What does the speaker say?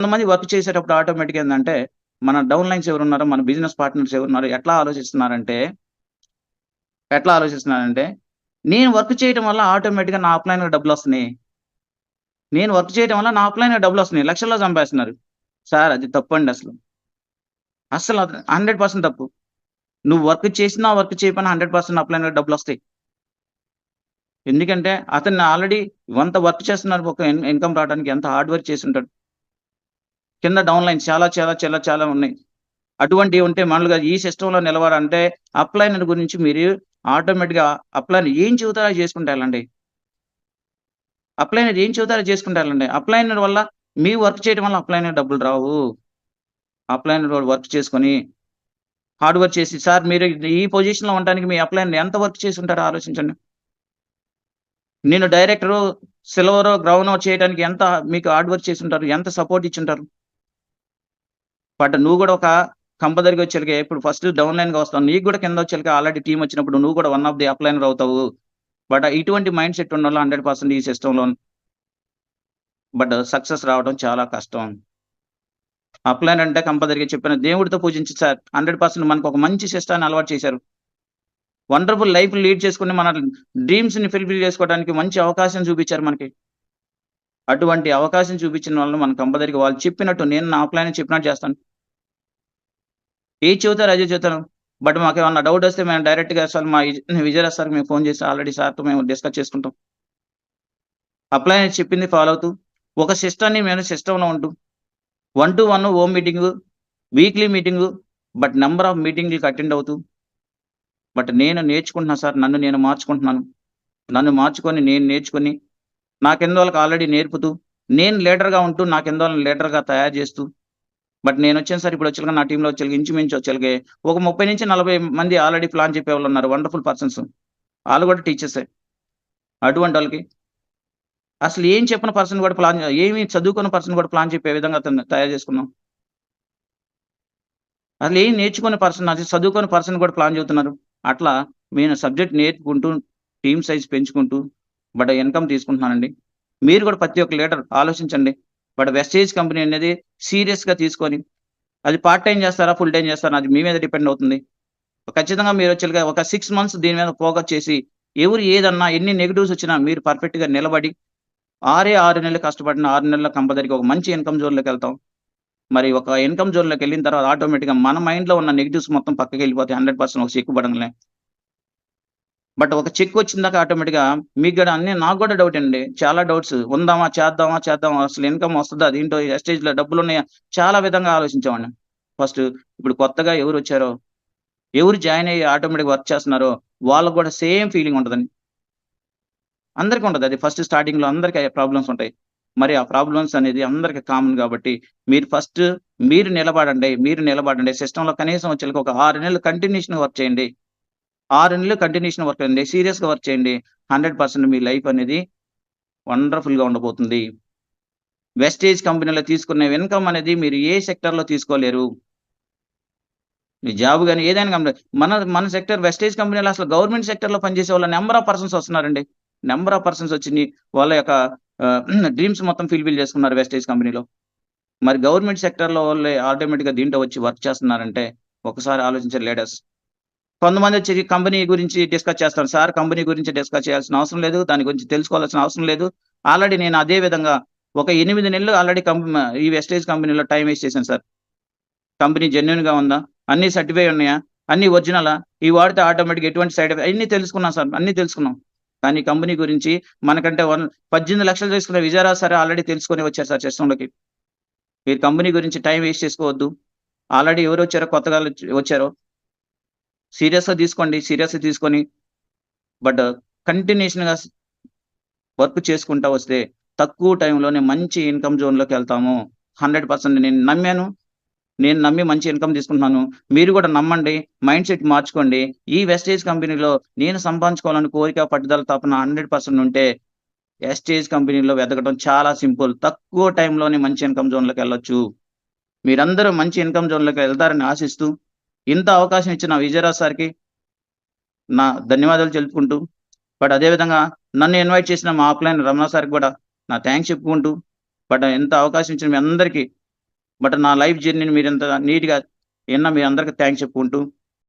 కొంతమంది వర్క్ చేసేటప్పుడు ఆటోమేటిక్‌గా ఏందంటే, మన డౌన్ లైన్స్ ఎవరున్నారో, మన బిజినెస్ పార్ట్నర్స్ ఎవరున్నారో ఎట్లా ఆలోచిస్తున్నారంటే, నేను వర్క్ చేయటం వల్ల ఆటోమేటిక్‌గా నా అప్‌లైన్‌లో డబ్బులొస్తున్నాయి. నేను వర్క్ చేయటం వల్ల నా అప్‌లైన్‌లో డబ్బులొస్తున్నాయి. లక్షల్లో సంపాదిస్తున్నారు. సార్ అది తప్పండి అసలు. అస్సలది 100% తప్పు. నువ్వు వర్క్ చేసినా, వర్క్ చేయకపోయినా 100% అప్‌లైన్‌లో డబ్బులొస్తాయి. ఎందుకంటే, అతను ఆల్రెడీ వంత వర్క్ చేస్తున్నారు ఒక ఇన్‌కమ్ రావడానికి ఎంత హార్డ్ వర్క్ చేసుంటాడు. కింద డౌన్ లైన్స్ చాలా ఉన్నాయి. అటువంటివి ఉంటే మామూలుగా ఈ సిస్టమ్‌లో నిలవాలంటే అప్‌లైనర్ గురించి మీరు ఆటోమేటిక్‌గా అప్‌లైనర్ ఏం చెబుతారో అది చేసుకుంటూ ఎళ్ళండి. అప్‌లైనర్ ఏం చెబుతారో అది చేసుకుంటూ ఎళ్ళండి. అప్‌లైనర్ వల్ల మీ వర్క్ చేయడం వల్ల అప్‌లైనర్ డబ్బులు రావు. అప్‌లైనర్ వాడు వర్క్ చేసుకొని, హార్డ్ వర్క్ చేసి సార్ మీరు ఈ పొజిషన్‌లో ఉండడానికి మీ అప్‌లైనర్ ఎంత వర్క్ చేసుంటారో ఆలోచించండి. నేను డైరెక్టరు, సిల్వరో, బ్రౌనో చేయడానికి ఎంత మీకు హార్డ్ వర్క్ చేసుంటారు. ఎంత సపోర్ట్ ఇచ్చుంటారు. బట్ నువ్వు గూడా ఒక కంపదరికొచ్చేలకి ఇప్పుడు ఫస్ట్ డౌన్ లైన్‌గా వస్తావు. నీకు గూడా కిందొచ్చేలకి ఆల్రెడీ టీమొచ్చినప్పుడు నువ్వు గూడా వన్ ఆఫ్ ది అప్‌లైనర్ అవుతావు. బట్ ఇటువంటి మైండ్ సెట్ ఉన్నోళ్ళు 100% ఈ సిస్టమ్‌లో బట్ సక్సెస్ రావడం చాలా కష్టం. అప్‌లైన్ అంటే కంపల్సరీగా చెప్పాను. దేవుడితో పూజించి సార్ 100% మనకొక మంచి సిస్టాన్ని అలవాటు చేశారు. వండర్‌ఫుల్ లైఫ్ లీడ్ చేసుకొని మన డ్రీమ్స్‌ని ఫుల్‌ఫిల్ చేసుకోవడానికి మంచి అవకాశం చూపిచ్చారు మనకి. అటువంటి అవకాశం చూపించిన వాళ్ళని మనం కంపల్సరీగా వాళ్ళు చెప్పినట్టు నేను నా అప్‌లైన్ చెప్పినట్టు చేస్తాను. ఏది చెబుతారో అదే చెబుతాను. బట్ మాకేమన్నా డౌటొస్తే మేము డైరెక్ట్‌గా అసలు మా విజయరాజ్ సార్‌కి మేము ఫోన్ చేసి ఆల్రెడీ సార్‌తో మేము డిస్కస్ చేసుకుంటాం. అప్లైన్ చెప్పింది ఫాలో అవుతూ, ఒక సిస్టమ్‌ని మేము సిస్టమ్‌లో ఉంటూ 1-1 home meeting, weekly meeting, but number of మీటింగ్‌లకి అటెండ్ అవుతూ, బట్ నేను నేర్చుకుంటున్నా సార్. నన్ను నేను మార్చుకుంటున్నాను. నన్ను మార్చుకొని నేను నేర్చుకొని, నా కింద వాళ్ళకి ఆల్రెడీ నేర్పుతూ, నేను లీడర్‌గా ఉంటూ, నా కింద వాళ్ళని లీడర్‌గా తయారు చేస్తూ, బట్ నేనొచ్చాను సార్ ఇప్పుడొచ్చేలకి నా టీమ్‌లో వచ్చేలకి ఇంచుమించు వచ్చేలకి ఒక 30-40 మంది ఆల్రెడీ ప్లాన్ చెప్పేవాళ్ళున్నారు. Wonderful persons. ఆళ్ళు గూడా టీచర్సే. అటువంటోళ్ళకి అసలు ఏం చెప్పని పర్సన్ గూడా ఏమి చదువుకోని పర్సన్ గూడా ప్లాన్ చెప్పే విధంగా అతన్ని తయారు చేసుకున్నాం. అసలేం నేర్చుకోని పర్సన్ అది చదువుకోని పర్సన్ గూడా ప్లాన్ చెబుతున్నారు. అట్లా నేను సబ్జెక్ట్ నేర్చుకుంటూ, టీమ్ సైజ్ పెంచుకుంటూ, బట్ ఇన్‌కమ్ తీసుకుంటున్నానండి. మీరు గూడా ప్రతి ఒక్క లీడర్ ఆలోచించండి. బట్ వెస్టేజ్ కంపెనీ అనేది సీరియస్‌గా తీసుకొని, అది పార్ట్ టైమ్ చేస్తారా? ఫుల్ టైమ్ చేస్తారా? అది మీ మీద డిపెండ్ అవుతుంది. ఖచ్చితంగా మీరొచ్చేలుగా ఒక 6 మంత్స్ దీని మీద ఫోకస్ చేసి, ఎవరు ఏదన్నా ఎన్ని నెగెటివ్స్ వచ్చినా మీరు పర్ఫెక్ట్‌గా నిలబడి, 6 నెలలు కష్టపడిన 6 నెలల్లో కంపల్సరీగా ఒక మంచి ఇన్‌కమ్ జోన్‌లోకెళ్తాం. మరి ఒక ఇన్‌కమ్ జోన్‌లోకెళ్ళిన తర్వాత ఆటోమేటిక్‌గా మన మైండ్‌లో ఉన్న నెగెటివ్స్ మొత్తం పక్కకెళ్ళిపోతాయి 100% ఒక చెక్ పడంగానే. బట్ ఒక చెక్ వచ్చిందాక ఆటోమేటిక్‌గా మీకు గూడా నాకు గూడా డౌటండి. చాలా డౌట్స్. ఉందామా? చేద్దామా? అసలు ఇన్‌కమ్ వస్తదా? అదేంటో ఎస్టేజ్‌లో డబ్బులున్నాయా? చాలా విధంగా ఆలోచించేవాడిని. ఫస్ట్ ఇప్పుడు కొత్తగా ఎవరొచ్చారో, ఎవరు జాయిన్ అయ్యి ఆటోమేటిక్‌గా వర్క్ చేస్తున్నారో, వాళ్ళకి గూడా సేమ్ ఫీలింగ్ ఉంటదండి. అందరికి ఉంటది. అది ఫస్ట్ స్టార్టింగ్‌లో అందరికి ప్రాబ్లమ్స్ ఉంటాయి. మరి ఆ ప్రాబ్లమ్స్ అనేది అందరికి కామన్ గాబట్టి, మీరు ఫస్ట్ మీరు నిలబడండి. సిస్టమ్‌లో కనీసం వచ్చేలకి ఒక 6 నెలలు కంటిన్యూషన్‌గా వర్క్ చేయండి. 6 నెలలు కంటిన్యూషన్ వర్క్ అండి. సీరియస్‌గా వర్క్ చేయండి. 100% మీ లైఫ్ అనేది వండర్‌ఫుల్‌గా ఉండబోతుంది. వెస్టేజ్ కంపెనీలో తీసుకునే ఇన్‌కమ్ అనేది మీరు ఏ సెక్టార్‌లో తీసుకోలేరు. మీ జాబ్ గాని ఏదైనా గమని మన సెక్టార్ వెస్టేజ్ కంపెనీలో అసలు గవర్నమెంట్ సెక్టార్‌లో పనిచేసే వాళ్ళ నంబర్ ఆఫ్ పర్సన్స్ వస్తున్నారండి. నంబర్ ఆఫ్ పర్సన్స్ వచ్చి వాళ్ళ యొక్క ఆహ్, డ్రీమ్స్ మొత్తం ఫుల్‌ఫిల్ చేసుకున్నారు వెస్టేజ్ కంపెనీలో. మరి గవర్నమెంట్ సెక్టార్‌లో వాళ్ళే ఆటోమేటిక్‌గా దీంట్లో వచ్చి వర్క్ చేస్తున్నారంటే ఒకసారి ఆలోచించండి లీడర్స్. కొంతమందొచ్చి కంపెనీ గురించి డిస్కస్ చేస్తారు. సార్ కంపెనీ గురించి డిస్కస్ చేయాల్సిన అవసరం లేదు. దాని గురించి తెలుసుకోవాల్సిన అవసరం లేదు. ఆల్రెడీ నేను అదే విధంగా ఒక 8 నెలలు ఆల్రెడీ ఈ వెస్టేజ్ కంపెనీలో టైమ్ వేస్ట్ చేశాను సార్. కంపెనీ జెన్యూన్‌గా ఉందా? అన్నీ సర్టిఫై ఉన్నాయా? అన్నీ ఒరిజినలా? ఇవి వాడితే ఆటోమేటిక్‌గా ఎటువంటి సైడ్ అయన్నీ తెలుసుకున్నాం సార్. అన్నీ తెలుసుకున్నాం. కానీ కంపెనీ గురించి మనకంటే 18,00,000 తీసుకున్న విజయరావు సారే ఆల్రెడీ తెలుసుకొని వచ్చారు సార్ సిస్టమ్‌లోకి. మీరు కంపెనీ గురించి టైమ్ వేస్ట్ చేసుకోవద్దు. ఆల్రెడీ ఎవరొచ్చారో కొత్తగా వచ్చారో సీరియస్‌గా తీసుకోండి. సీరియస్‌గా తీసుకొని బట్ కంటిన్యూషన్‌గా వర్క్ చేసుకుంటా వస్తే తక్కువ టైంలోనే మంచి ఇన్‌కమ్ జోన్‌లోకెళ్తాము. 100% నేను నమ్మాను. నేను నమ్మి మంచి ఇన్‌కమ్ తీసుకుంటున్నాను. మీరు గూడా నమ్మండి. మైండ్ సెట్ మార్చుకోండి. ఈ వెస్టేజ్ కంపెనీలో నేను సంపాదించుకోవాలని కోరిక, పట్టుదల, తపన 100% ఉంటే ఎస్టేజ్ కంపెనీలో వెతకడం చాలా సింపుల్. తక్కువ టైంలోనే మంచి ఇన్‌కమ్ జోన్‌లోకెళ్ళొచ్చు. మీరందరూ మంచి ఇన్‌కమ్ జోన్‌లోకి వెళ్తారని ఆశిస్తూ, ఇంత అవకాశం ఇచ్చిన విజయరాజ్ సార్‌కి నా ధన్యవాదాలు తెలుపుకుంటూ, బట్ అదే విధంగా నన్ను ఇన్వైట్ చేసిన మా ఆఫ్‌లైన్ రమణ సార్‌కి గూడా నా థాంక్స్ చెప్పుకుంటూ, బట్ ఇంత అవకాశం ఇచ్చిన మీ అందరికీ బట్ నా లైఫ్ జర్నీని మీరింత నీట్‌గా మీ అందరికి థాంక్స్ చెప్పుకుంటూ